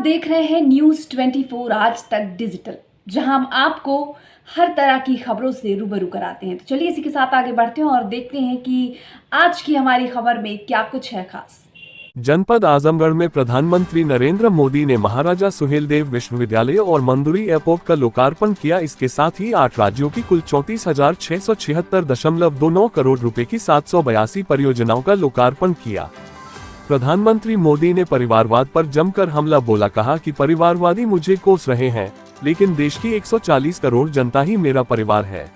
देख रहे हैं न्यूज़ 24 आज तक डिजिटल, जहां हम आपको हर तरह की खबरों से रूबरू कराते हैं। तो चलिए इसी के साथ आगे बढ़ते हैं और देखते हैं कि आज की हमारी खबर में क्या कुछ है खास। जनपद आजमगढ़ में प्रधानमंत्री नरेंद्र मोदी ने महाराजा सुहेलदेव विश्वविद्यालय और मंदुरी एयरपोर्ट का लोकार्पण किया। इसके साथ ही 8 राज्यों की कुल 34,676.29 करोड़ रुपए की 782 परियोजनाओं का लोकार्पण किया। प्रधानमंत्री मोदी ने परिवारवाद पर जमकर हमला बोला, कहा कि परिवारवादी मुझे कोस रहे हैं, लेकिन देश की 140 करोड़ जनता ही मेरा परिवार है।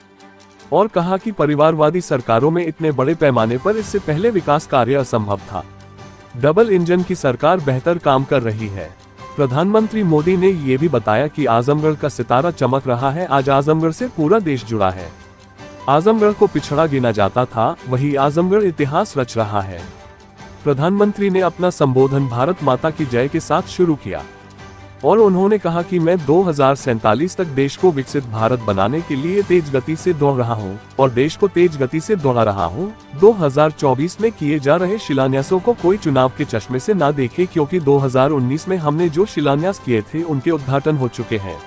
और कहा कि परिवारवादी सरकारों में इतने बड़े पैमाने पर इससे पहले विकास कार्य असंभव था। डबल इंजन की सरकार बेहतर काम कर रही है। प्रधानमंत्री मोदी ने ये भी बताया कि आजमगढ़ का सितारा चमक रहा है। आज आजमगढ़ से पूरा देश जुड़ा है। आजमगढ़ को पिछड़ा गिना जाता था, वही आजमगढ़ इतिहास रच रहा है। प्रधानमंत्री ने अपना संबोधन भारत माता की जय के साथ शुरू किया और उन्होंने कहा कि मैं 2047 तक देश को विकसित भारत बनाने के लिए तेज गति से दौड़ रहा हूं और देश को तेज गति से दौड़ा रहा हूं। 2024 में किए जा रहे शिलान्यासों को कोई चुनाव के चश्मे से ना देखे, क्योंकि 2019 में हमने जो शिलान्यास किए थे उनके उद्घाटन हो चुके हैं।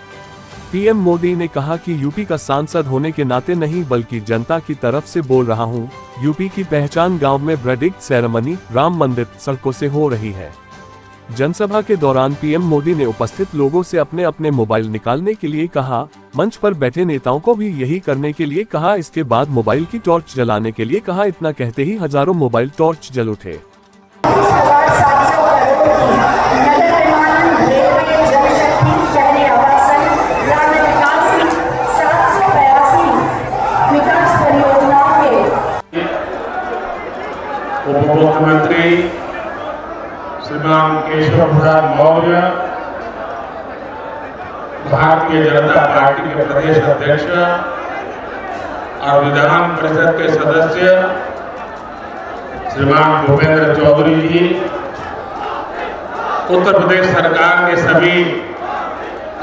पीएम मोदी ने कहा कि यूपी का सांसद होने के नाते नहीं बल्कि जनता की तरफ से बोल रहा हूं। यूपी की पहचान गांव में ब्रेडिंग सेरेमनी, राम मंदिर, सड़कों से हो रही है। जनसभा के दौरान पीएम मोदी ने उपस्थित लोगों से अपने अपने मोबाइल निकालने के लिए कहा। मंच पर बैठे नेताओं को भी यही करने के लिए कहा। इसके बाद मोबाइल की टॉर्च जलाने के लिए कहा। इतना कहते ही हजारों मोबाइल टॉर्च जल उठे। उप मुख्यमंत्री श्रीमान केशव प्रसाद मौर्य, भारतीय जनता पार्टी के प्रदेश अध्यक्ष और विधान परिषद के सदस्य श्रीमान भूपेंद्र चौधरी जी, उत्तर प्रदेश सरकार के सभी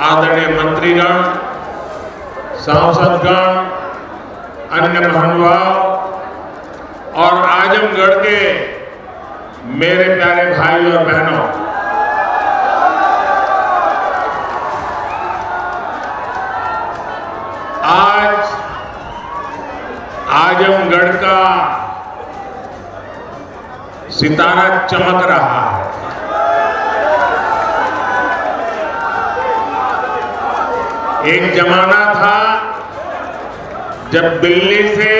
आदरणीय मंत्रीगण, सांसदगण, अन्य महानुभाव और आजमगढ़ के मेरे प्यारे भाई और बहनों, आज आजमगढ़ का सितारा चमक रहा है। एक जमाना था जब दिल्ली से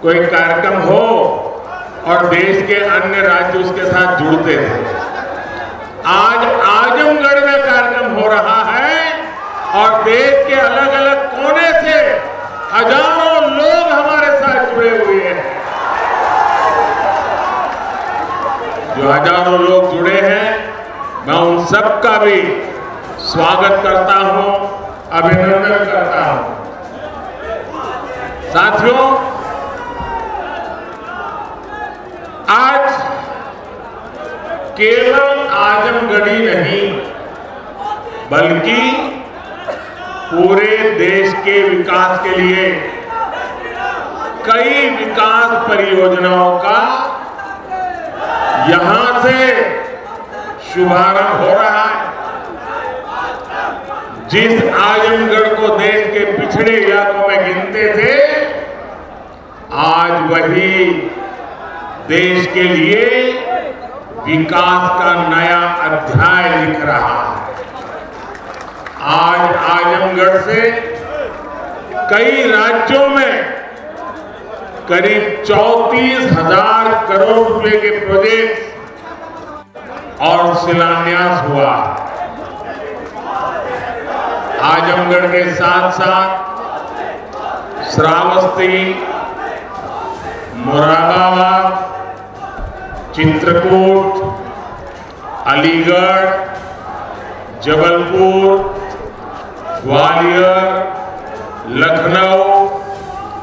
कोई कार्यक्रम हो और देश के अन्य राज्य उसके साथ जुड़ते थे। आज आजमगढ़ में कार्यक्रम हो रहा है और देश के अलग अलग कोने से हजारों लोग हमारे साथ जुड़े हुए हैं। जो हजारों लोग जुड़े हैं, मैं उन सब का भी स्वागत करता हूं, अभिनंदन करता हूं। साथियों, आज केवल आजमगढ़ी नहीं बल्कि पूरे देश के विकास के लिए कई विकास परियोजनाओं का यहां से शुभारंभ हो रहा है। जिस आजमगढ़ को देश के पिछड़े इलाकों में गिनते थे, आज वही देश के लिए विकास का नया अध्याय लिख रहा है। आज आजमगढ़ से कई राज्यों में करीब 34,000 करोड़ रुपए के प्रोजेक्ट और शिलान्यास हुआ। आजमगढ़ के साथ साथ श्रावस्ती, मुरादाबाद, चित्रकूट, अलीगढ़, जबलपुर, ग्वालियर, लखनऊ,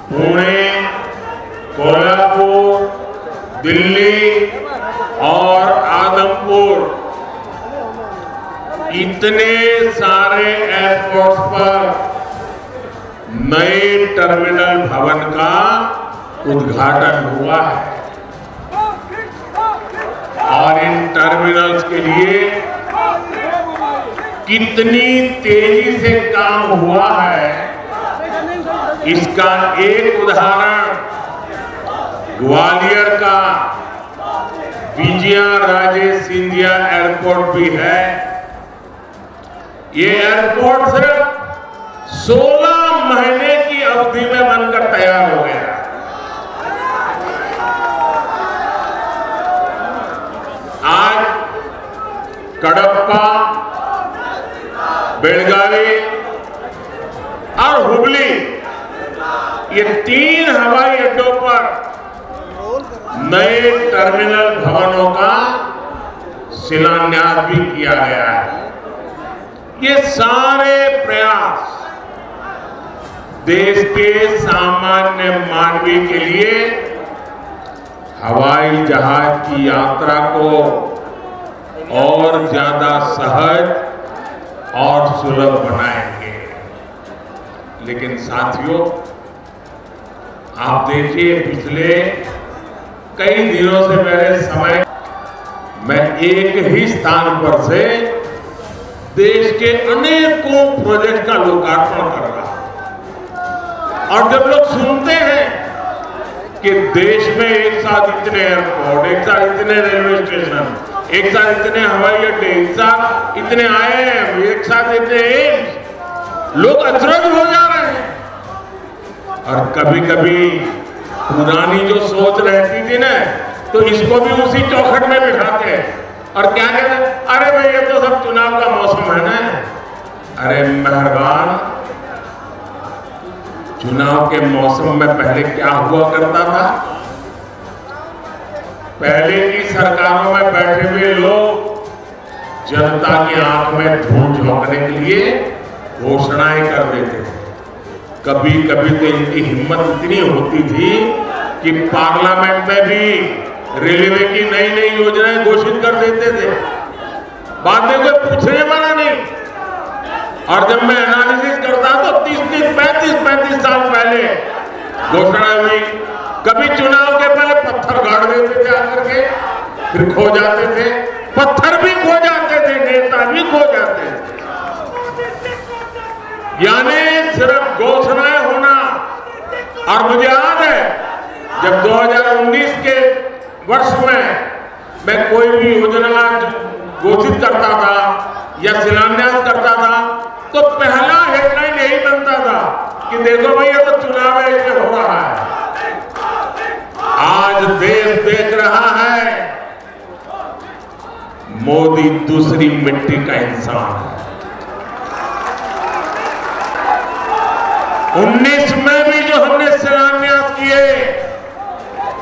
पुणे, कोल्हापुर, दिल्ली और आदमपुर, इतने सारे एयरपोर्ट्स पर नए टर्मिनल भवन का उद्घाटन हुआ है और इन टर्मिनल्स के लिए कितनी तेजी से काम हुआ है, इसका एक उदाहरण ग्वालियर का विजया राजे सिंधिया एयरपोर्ट भी है। ये एयरपोर्ट सिर्फ 16 महीने की अवधि में बनकर तैयार हो गया। आज कडप्पा, बेलगावी और हुबली, ये 3 हवाई अड्डों पर नए टर्मिनल भवनों का शिलान्यास भी किया गया है। ये सारे प्रयास देश के सामान्य मानवी के लिए हवाई जहाज की यात्रा को और ज्यादा सहज और सुलभ बनाएंगे। लेकिन साथियों, आप देखिए, पिछले कई दिनों से मेरे समय मैं एक ही स्थान पर से देश के अनेकों प्रोजेक्ट का लोकार्पण कर रहा हूं। और जब लोग सुनते हैं कि देश में एक साथ इतने एयरपोर्ट, एक साथ इतने रेलवे स्टेशन, एक साथ इतने हवाई अड्डे, एक साथ इतने IIM, एक साथ इतने एम्स, लोग अचरज हो जा रहे हैं। और कभी कभी पुरानी जो सोच रहती थी ना, तो इसको भी उसी चौखट में बिठाते हैं और क्या कहते हैं, अरे भाई ये तो सब चुनाव का मौसम है ना। अरे मेहरबान, चुनाव के मौसम में पहले क्या हुआ करता था? पहले की सरकारों में बैठे हुए लोग जनता की आंख में धूल झोंकने के लिए घोषणाएं कर देते थे। कभी कभी तो इनकी हिम्मत इतनी होती थी कि पार्लियामेंट में भी रेलवे की नई नई योजनाएं घोषित कर देते थे, बाद में कोई पूछने वाला नहीं। और जब मैं एनालिसिस करता तो 35 साल पहले घोषणा हुई। कभी चुनाव के पहले पत्थर गाड़ देते थे आकर के, फिर खो जाते थे, पत्थर भी खो जाते थे, नेता भी खो जाते थे। यानी सिर्फ घोषणाएं होना। और मुझे याद है जब 2019 के वर्ष में मैं कोई भी योजना घोषित करता था या शिलान्यास करता था, तो पहला हेडलाइन यही बनता था कि देखो भाई ये तो चुनाव है, इसमें हो रहा है। आज देश देख रहा है मोदी दूसरी मिट्टी का इंसान है। 19 में भी जो हमने शिलान्यास किए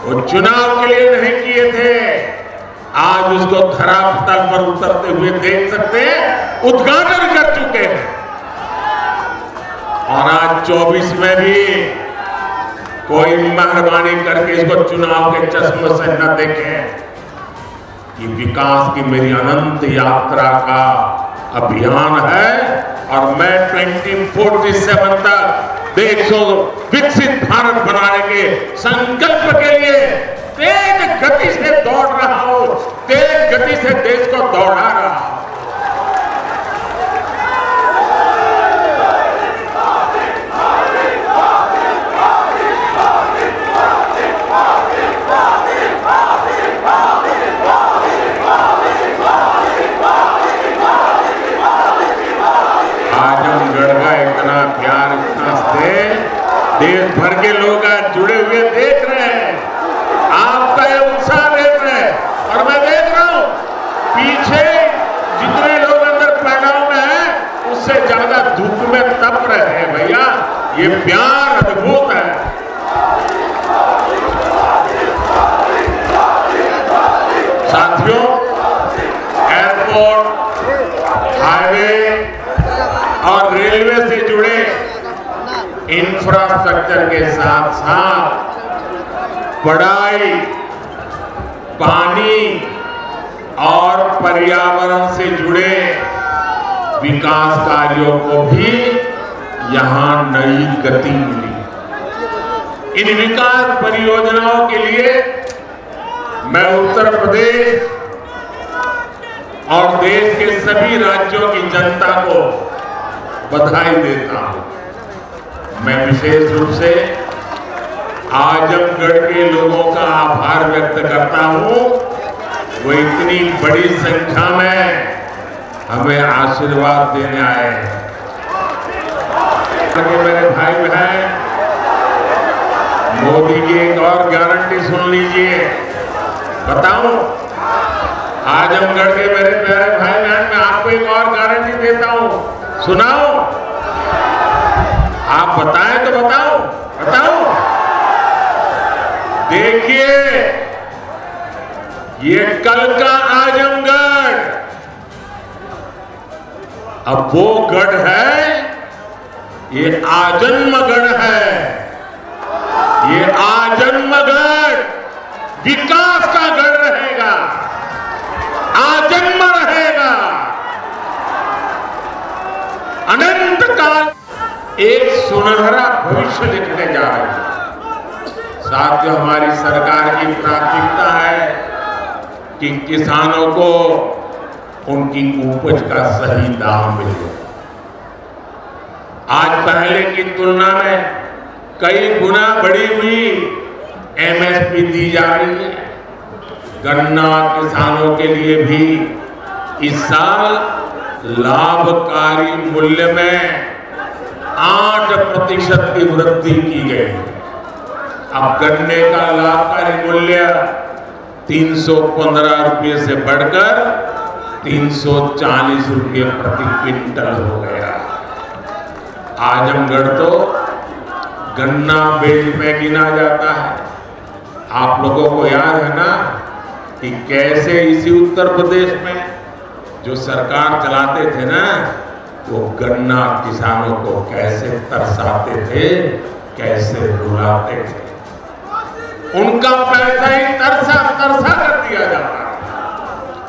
वो चुनाव के लिए नहीं किए थे। आज उसको धरातल पर उतरते हुए देख सकते हैं, उद्घाटन कर चुके हैं। और आज 24 में भी कोई मेहरबानी करके इसको चुनाव के चश्मे से न देखें। ये विकास की मेरी अनंत यात्रा का अभियान है और मैं 2047 तक देश को विकसित भारत बनाने के संकल्प के लिए तेज गति से दौड़ रहा हूं, तेज गति से देश को दौड़ा रहा हूं। आजमगढ़ का इतना प्यार, इतना स्नेह देश भर के लोग आज जुड़े हुए देख रहे हैं, आपका ये उत्साह देख रहे हैं। और मैं देख रहा हूं पीछे जितने लोग अंदर पैडाल में हैं उससे ज्यादा धूप में तप रहे हैं। भैया ये प्यार अद्भुत है। साथियों, एयरपोर्ट, हाईवे और रेलवे से जुड़े इंफ्रास्ट्रक्चर के साथ साथ पढ़ाई, पानी और पर्यावरण से जुड़े विकास कार्यों को भी यहां नई गति मिली। इन विकास परियोजनाओं के लिए मैं उत्तर प्रदेश और देश के सभी राज्यों की जनता को बधाई देता हूं। मैं विशेष रूप से आजमगढ़ के लोगों का आभार व्यक्त करता हूं। वो इतनी बड़ी संख्या में हमें आशीर्वाद देने आए हैं। मेरे भाई बहन, मोदी की एक और गारंटी सुन लीजिए। बताऊं, आजमगढ़ के मेरे प्यारे भाई बहन, मैं आपको एक और गारंटी देता हूं। सुनाओ, आप बताएं तो बताओ। देखिए, ये कल का आजमगढ़ अब वो गढ़ है, ये आजन्मगढ़ है। ये आजन्मगढ़ विकास का गढ़ रहेगा, आजन्म रहेगा, अनंत काल एक सुनहरा भविष्य दिखने जा रहा है। साथियों, हमारी सरकार की प्राथमिकता है कि किसानों को उनकी उपज का सही दाम मिले। आज पहले की तुलना में कई गुना बढ़ी हुई एमएसपी दी जा रही है। गन्ना किसानों के लिए भी इस साल लाभकारी मूल्य में 8% की वृद्धि की गई। अब गन्ने का लाभकारी मूल्य 315 रुपये से बढ़कर 340 रुपये प्रति क्विंटल हो गया। आजमगढ़ तो गन्ना बेल्ट में गिना जाता है। आप लोगों को याद है ना कि कैसे इसी उत्तर प्रदेश में जो सरकार चलाते थे ना, वो गन्ना किसानों को कैसे तरसाते थे, कैसे रुलाते थे। उनका पैसा ही तरसा कर दिया जाता है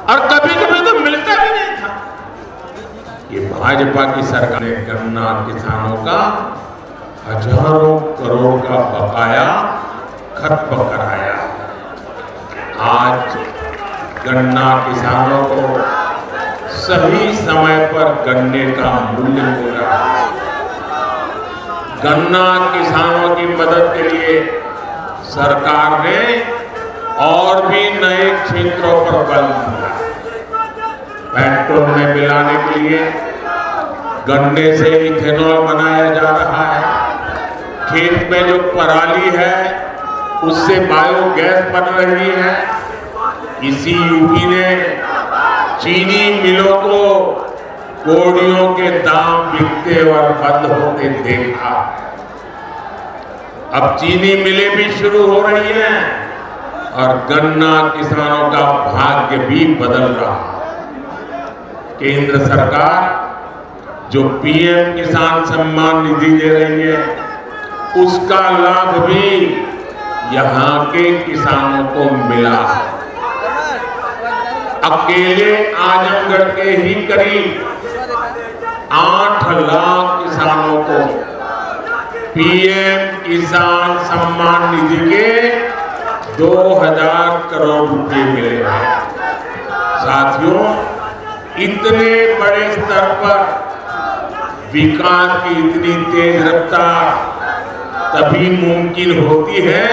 और कभी कभी तो मिलता भी नहीं था। ये भाजपा की सरकार ने गन्ना किसानों का हजारों करोड़ का बकाया खत्म कराया। आज गन्ना किसानों को सही समय पर गन्ने का मूल्य मिल रहा है। गन्ना किसानों की मदद के लिए सरकार ने और भी नए क्षेत्रों पर बल दिया। पेट्रोल में मिलाने के लिए गन्ने से इथेनॉल बनाया जा रहा है। खेत में जो पराली है उससे बायोगैस बन रही है। इसी यूपी ने चीनी मिलों को कोड़ियों के दाम बिकते और बंद होते देखा। अब चीनी मिलें भी शुरू हो रही हैं और गन्ना किसानों का भाग्य भी बदल रहा है। केंद्र सरकार जो पीएम किसान सम्मान निधि दे रही है, उसका लाभ भी यहाँ के किसानों को मिला है। अकेले आजमगढ़ के ही करीब 8 लाख किसानों को पीएम किसान सम्मान निधि के 2000 करोड़ रुपए मिले हैं। साथियों, इतने बड़े स्तर पर विकास की इतनी तेज रफ्तार तभी मुमकिन होती है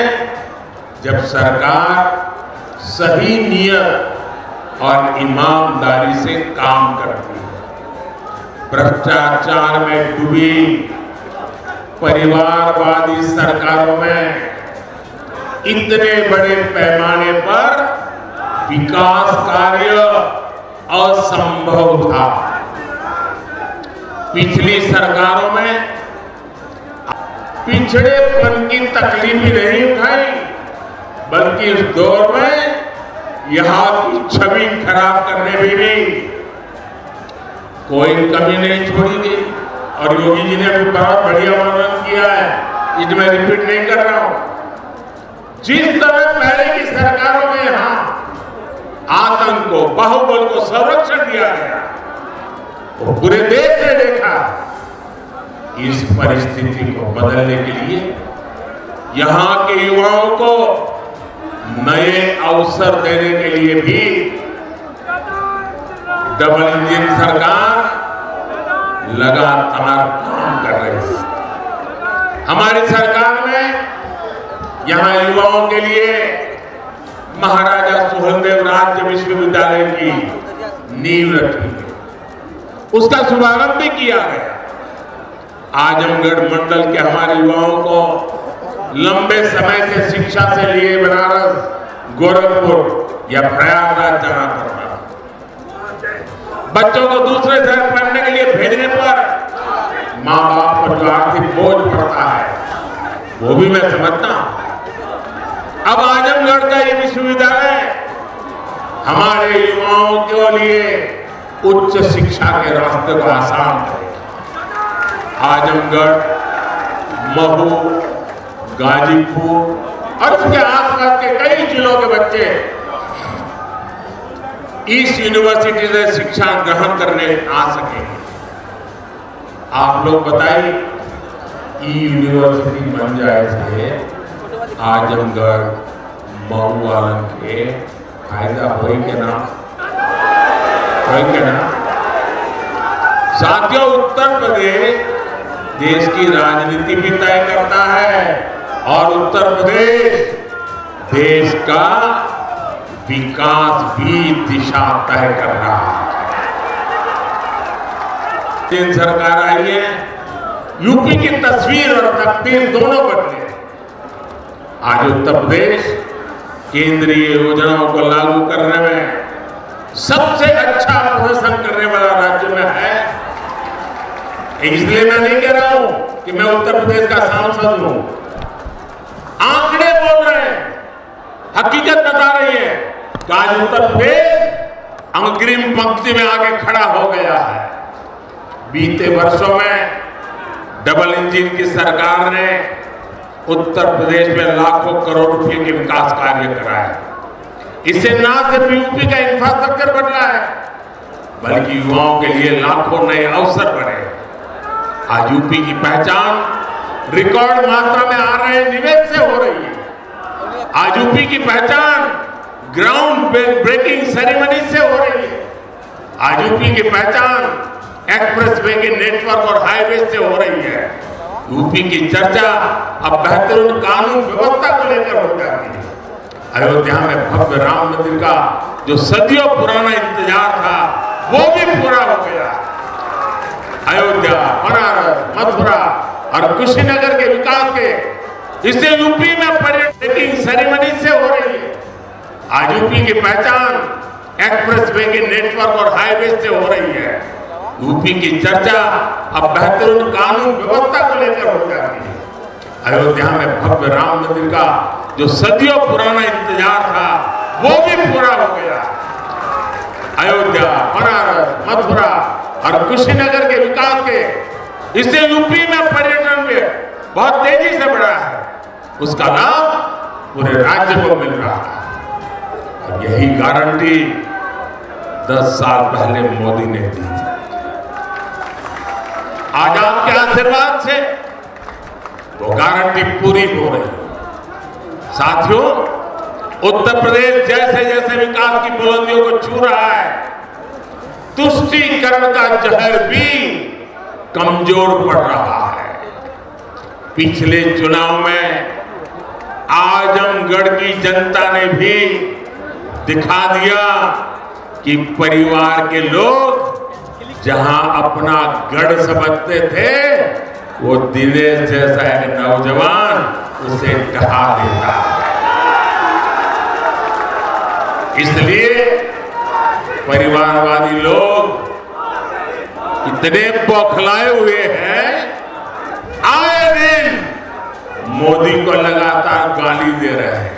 जब सरकार सही नियत और ईमानदारी से काम करती है। भ्रष्टाचार में डूबी परिवारवादी सरकारों में इतने बड़े पैमाने पर विकास कार्य असंभव था। पिछली सरकारों में पिछड़ेपन की तकलीफ ही नहीं उठाई, बल्कि इस दौर में यहाँ की छवि खराब करने में भी कोई कमी नहीं छोड़ी गई। और योगी जी ने अभी बहुत बढ़िया वर्णन किया है, इसमें मैं रिपीट नहीं कर रहा हूं। जिस तरह पहले की सरकारों में यहाँ आतंक को, बाहुबल को संरक्षण दिया गया, वो पूरे देश ने देखा। इस परिस्थिति को बदलने के लिए यहाँ के युवाओं को नए अवसर देने के लिए भी डबल इंजन सरकार लगातार काम कर रही है। हमारी सरकार ने यहां युवाओं के लिए महाराजा सुहेलदेव राज्य विश्वविद्यालय की नींव रखी है, उसका शुभारंभ भी किया गया। आजमगढ़ मंडल के हमारे युवाओं को लंबे समय से शिक्षा से लिए बनारस, गोरखपुर या प्रयागराज जाना पड़ता है। बच्चों को दूसरे शहर पढ़ने के लिए भेजने पर माँ बाप पर जो आर्थिक बोझ पड़ता है वो भी मैं समझता हूं। अब आजमगढ़ का ये विश्वविद्यालय हमारे युवाओं के लिए उच्च शिक्षा के रास्ते को आसान करेगा। आजमगढ़, महू, गाजीपुर और उसके आसपास के कई जिलों के बच्चे इस यूनिवर्सिटी से शिक्षा ग्रहण करने आ सकेंगे। आप लोग बताइए, यूनिवर्सिटी बन जाए से आजमगढ़, महू वालन के फायदा हो के ना? साथियों, उत्तर प्रदेश देश की राजनीति भी तय करता है और उत्तर प्रदेश देश का विकास भी दिशा तय कर रहा है। केंद्र सरकार आई है, यूपी की तस्वीर और तकदीर दोनों बदले। आज उत्तर प्रदेश केंद्रीय योजनाओं को लागू करने में सबसे अच्छा प्रदर्शन करने वाला राज्य में है। इसलिए मैं नहीं कह रहा हूं कि मैं उत्तर प्रदेश का सांसद हूं। आंकड़े बोल रहे हैं, हकीकत बता रही है कि आज उत्तर प्रदेश अग्रिम पंक्ति में आगे खड़ा हो गया है। बीते वर्षों में डबल इंजन की सरकार ने उत्तर प्रदेश में लाखों करोड़ रुपए के विकास कार्य कराए। इससे न सिर्फ यूपी का इंफ्रास्ट्रक्चर बढ़ा है, बल्कि युवाओं के लिए लाखों नए अवसर बढ़े। आज यूपी की पहचान रिकॉर्ड मात्रा में आ रहे निवेश से हो रही है। आज यूपी की पहचान ग्राउंड ब्रेकिंग सेरेमनी से हो रही है। आज यूपी की पहचान एक्सप्रेसवे के नेटवर्क और हाईवे से हो रही है। यूपी की चर्चा अब बेहतरीन कानून व्यवस्था को लेकर हो जाती है। अयोध्या में भव्य राम मंदिर का जो सदियों पुराना इंतजार था वो भी पूरा हो गया। अयोध्या, बनारस, मथुरा और कुशीनगर के विकास के इससे यूपी में पर्यटन सेरेमनी से हो रही है। आज यूपी की पहचान एक्सप्रेसवे के नेटवर्क और हाईवे से हो रही है। यूपी की चर्चा अब बेहतरीन कानून व्यवस्था को लेकर हो जाती है। अयोध्या में भव्य राम मंदिर का जो सदियों पुराना इंतजार था वो भी पूरा हो गया। अयोध्या, बनारस, मथुरा और कुशीनगर के विकास के इससे यूपी में पर्यटन में बहुत तेजी से बढ़ा है। उसका लाभ पूरे राज्य को मिल रहा है। और यही गारंटी 10 साल पहले मोदी ने दी थी। आज आपके आशीर्वाद से वो गारंटी पूरी हो रही है। साथियों, उत्तर प्रदेश जैसे जैसे विकास की बुलंदियों को छू रहा है, तुष्टीकरण का जहर भी कमजोर पड़ रहा है। पिछले चुनाव में आजमगढ़ की जनता ने भी दिखा दिया कि परिवार के लोग जहां अपना गढ़ समझते थे वो दिनेश जैसा एक नौजवान उसे ढहा देता है। इसलिए परिवारवादी लोग इतने बौखलाए हुए हैं, आए दिन मोदी को लगातार गाली दे रहे हैं।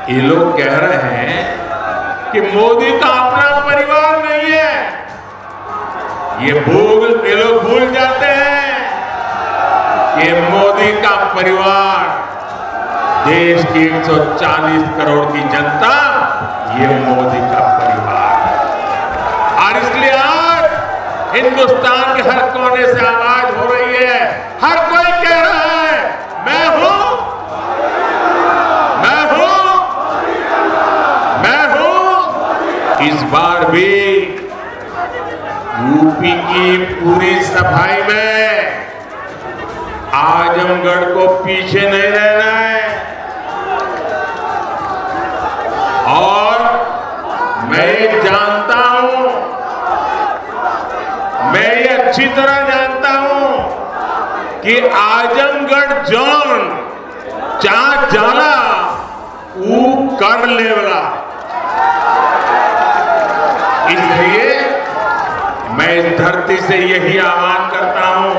ये लोग कह रहे हैं कि मोदी का अपना परिवार नहीं है। ये लोग भूल जाते हैं कि मोदी का परिवार देश की 140 करोड़ की जनता, ये मोदी का परिवार है। और इसलिए आज हिंदुस्तान के हर कोने से आवाज हो रही है, हर कोई कह रहा है मैं हूं, मैं हूं, मैं हूं। इस बार भी यूपी की पूरी सफाई में आजमगढ़ को पीछे नहीं रहना है। और मैं ये जानता हूं, मैं ये अच्छी तरह जानता हूं कि आजमगढ़ जोन चाह जाला वो कर लेवला। इसलिए मैं इस धरती से यही आह्वान करता हूं,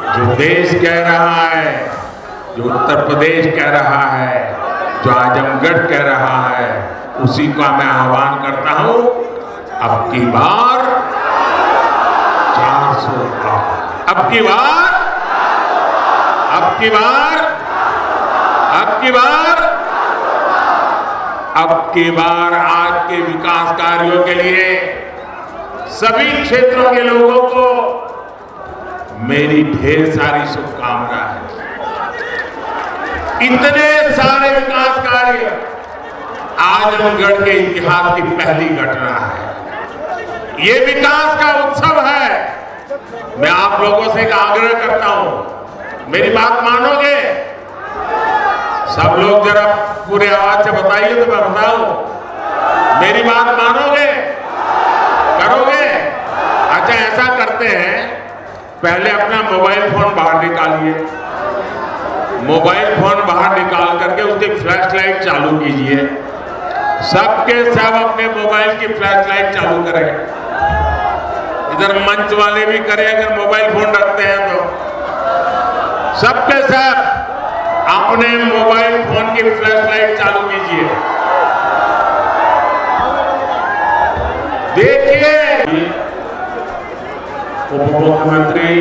जो देश कह रहा है, जो उत्तर प्रदेश कह रहा है, जो आजमगढ़ कह रहा है, उसी का मैं आह्वान करता हूं, अब की बार 400 पार, अब की बार, अब की बार, अब की बार, अब की बार आज के विकास कार्यों के लिए सभी क्षेत्रों के लोगों को मेरी ढेर सारी शुभकामनाएं। इतने सारे विकास कार्य आजमगढ़ के इतिहास की पहली घटना है। ये विकास का उत्सव है। मैं आप लोगों से एक आग्रह करता हूं, मेरी बात मानोगे? सब लोग जरा पूरे आवाज से बताइए तो मैं बताऊं। मेरी बात मानोगे? करोगे? अच्छा, ऐसा करते हैं, पहले अपना मोबाइल फोन बाहर निकालिए। मोबाइल फोन बाहर निकाल करके उसकी फ्लैश लाइट चालू कीजिए। सबके सब अपने मोबाइल की फ्लैश लाइट चालू करें। इधर मंच वाले भी करें अगर मोबाइल फोन रखते हैं तो। सबके सब अपने मोबाइल फोन की फ्लैश लाइट चालू कीजिए। देखिए, उप मुख्यमंत्री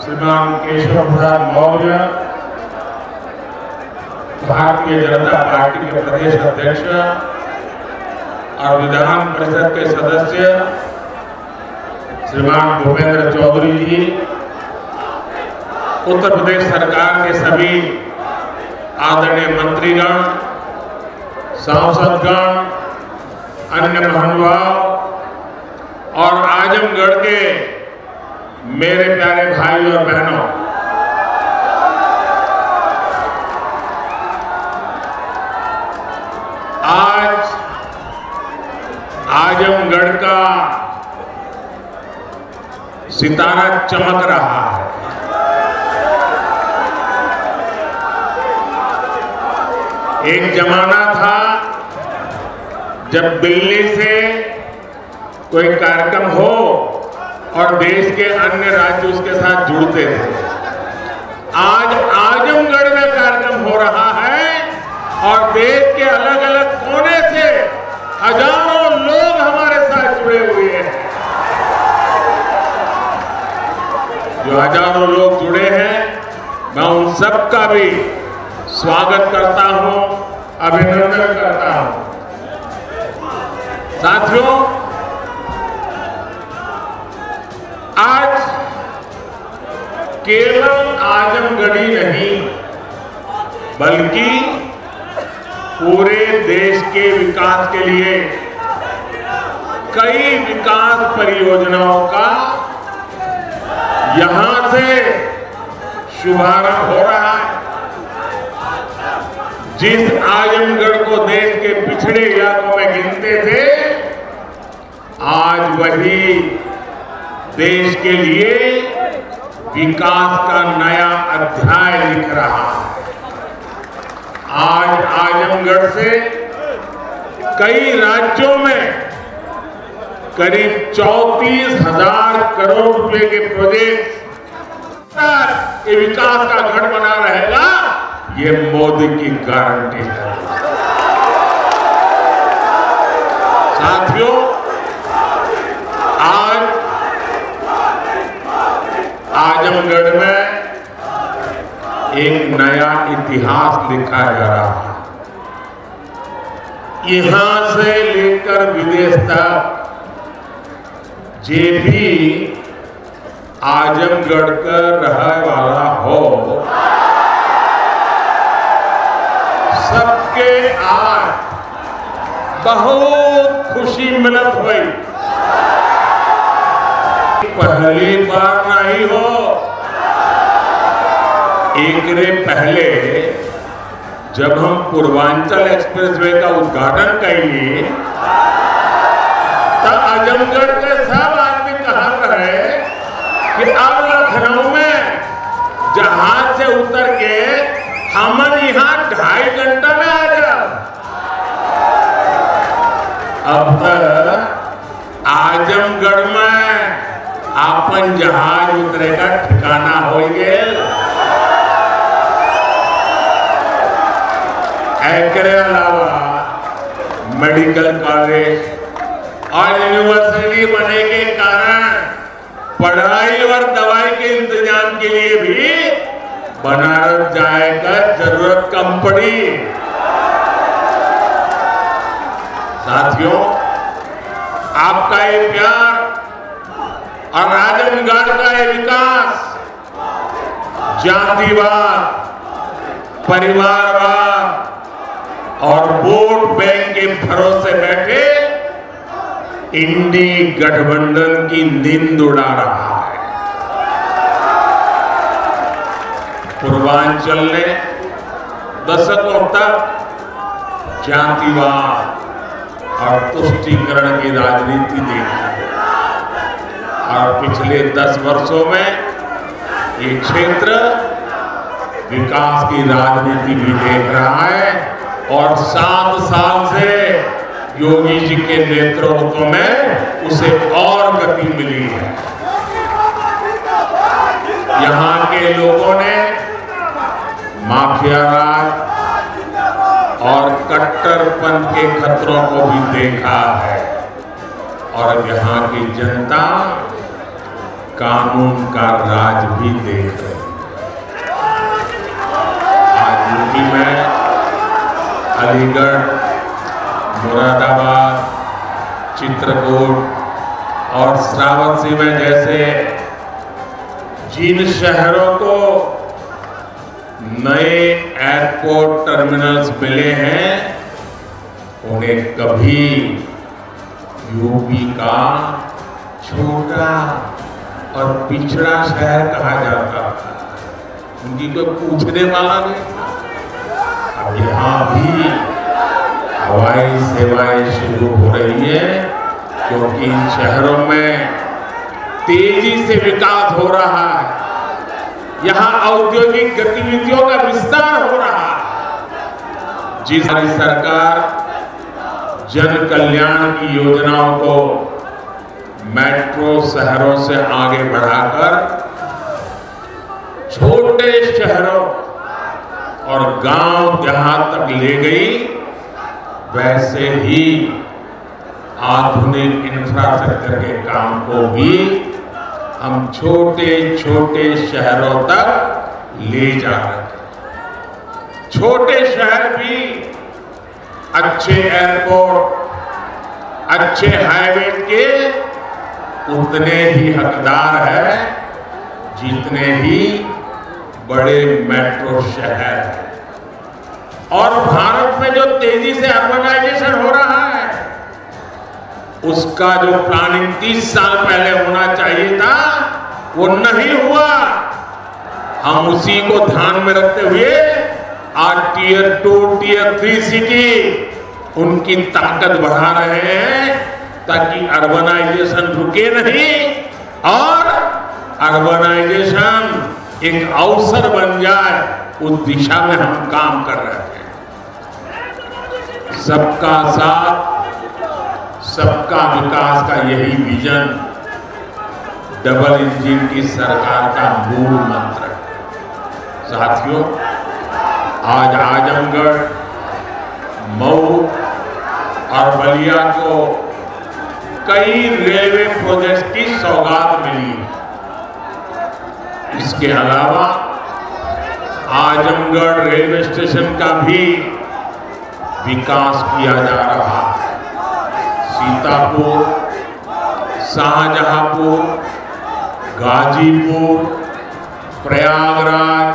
श्रीमान केशव प्रसाद मौर्य, भारतीय जनता पार्टी के प्रदेश अध्यक्ष और विधान परिषद के सदस्य श्रीमान भूपेंद्र चौधरी जी, उत्तर प्रदेश सरकार के सभी आदरणीय मंत्रीगण, सांसदगण, अन्य महानुभाव और आजमगढ़ के मेरे प्यारे भाई और बहनों, आज आजमगढ़ का सितारा चमक रहा है। एक जमाना था जब दिल्ली से कोई कार्यक्रम हो और देश के अन्य राज्य उसके साथ जुड़ते थे। आज आजमगढ़ में कार्यक्रम हो रहा है और देश के अलग अलग कोने से हजारों लोग हमारे साथ जुड़े हुए हैं। जो हजारों लोग जुड़े हैं, मैं उन सब का भी स्वागत करता हूं, अभिनंदन करता हूं। साथियों, आज केवल आजमगढ़ी नहीं बल्कि पूरे देश के विकास के लिए कई विकास परियोजनाओं का यहां से शुभारंभ हो रहा है। जिस आजमगढ़ को देश के पिछड़े इलाकों में गिनते थे, आज वही देश के लिए विकास का नया अध्याय लिख रहा है। आज आजमगढ़ से कई राज्यों में करीब 34,000 करोड़ रुपए के प्रोजेक्ट ये विकास का गढ़ बना रहेगा, ये मोदी की गारंटी है। साथियों, आज आजमगढ़ में एक नया इतिहास लिखा जा रहा है। यहां से लेकर विदेश तक जे भी आजमगढ़ का रहने वाला हो, सबके आज बहुत खुशी मिलत हुई। पहली बार नहीं हो, एक रे पहले जब हम पूर्वांचल एक्सप्रेसवे का उद्घाटन करेंगे तब आजमगढ़ के सब आदमी कहा रहे कि अब लखनऊ में जहाज से उतर के हम यहाँ 2.5 घंटा में आ जाओ। अब तक आजमगढ़ में आपन जहाज उतरेगा ठिकाना हो गया। एकरे अलावा मेडिकल कॉलेज और यूनिवर्सिटी बनने के कारण पढ़ाई और दवाई के इंतजाम के लिए भी बनारस जाने का जरूरत कम पड़ी। साथियों, आपका ये प्यार और आजमगढ़ का ये विकास जातिवाद, परिवारवाद और वोट बैंक के भरोसे बैठे इंडी गठबंधन की नींद उड़ा रहा है। पूर्वांचल ने दशकों तक जातिवाद और तुष्टीकरण की राजनीति देखी और पिछले 10 वर्षों में ये क्षेत्र विकास की राजनीति भी देख रहा है और 7 साल से योगी जी के नेतृत्व में उसे और गति मिली है। यहाँ के लोगों ने माफिया राज और कट्टरपंथ के खतरों को भी देखा है और यहाँ की जनता कानून का राज भी देख रही है। आज यूपी में अलीगढ़, मुरादाबाद, चित्रकूट और श्रावस्ती में जैसे जिन शहरों को नए एयरपोर्ट टर्मिनल्स मिले हैं उन्हें कभी यूपी का छोटा और पिछड़ा शहर कहा जाता था। उनकी कोई पूछने वाला नहीं था। अब यहाँ भी हवाई सेवाएं शुरू हो रही है क्योंकि इन शहरों में तेजी से विकास हो रहा है। यहाँ औद्योगिक गतिविधियों का विस्तार हो रहा है। जिस सरकार जन कल्याण की योजनाओं को मेट्रो शहरों से आगे बढ़ाकर छोटे शहरों और गांव देहात तक ले गई, वैसे ही आधुनिक इंफ्रास्ट्रक्चर के काम को भी हम छोटे छोटे शहरों तक ले जा रहे हैं। छोटे शहर भी अच्छे एयरपोर्ट, अच्छे हाईवे के उतने ही हकदार है जितने ही बड़े मेट्रो शहर हैं। और भारत में जो तेजी से अर्बनाइजेशन हो रहा है उसका जो प्लानिंग 30 साल पहले होना चाहिए था वो नहीं हुआ। हम उसी को ध्यान में रखते हुए आज टियर 2, टियर 3 सिटी उनकी ताकत बढ़ा रहे हैं ताकि अर्बनाइजेशन रुके नहीं और अर्बनाइजेशन एक अवसर बन जाए, उस दिशा में हम काम कर रहे हैं। सबका साथ, सबका विकास का यही विजन डबल इंजन की सरकार का मूल मंत्र है। साथियों, आज आजमगढ़, मऊ और बलिया को कई रेलवे प्रोजेक्ट की सौगात मिली है। इसके अलावा आजमगढ़ रेलवे स्टेशन का भी विकास किया जा रहा है। सीतापुर, शाहजहांपुर, गाजीपुर, प्रयागराज,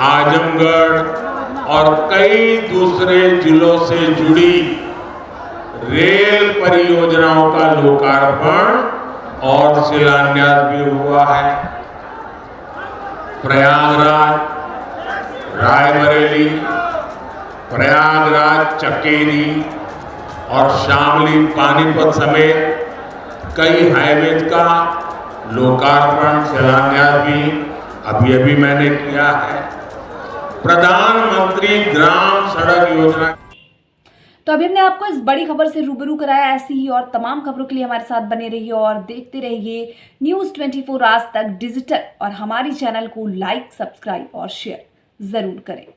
आजमगढ़ और कई दूसरे जिलों से जुड़ी रेल परियोजनाओं का लोकार्पण और शिलान्यास भी हुआ है। प्रयागराज रायबरेली, प्रयागराज चकेरी और शामली पानीपत समेत कई हाईवेज का लोकार्पण शिलान्यास भी अभी मैंने किया है। प्रधानमंत्री ग्राम सड़क योजना। तो अभी हमने आपको इस बड़ी खबर से रूबरू कराया। ऐसी ही और तमाम खबरों के लिए हमारे साथ बने रहिए और देखते रहिए न्यूज़ 24 आज तक डिजिटल, और हमारी चैनल को लाइक, सब्सक्राइब और शेयर जरूर करें।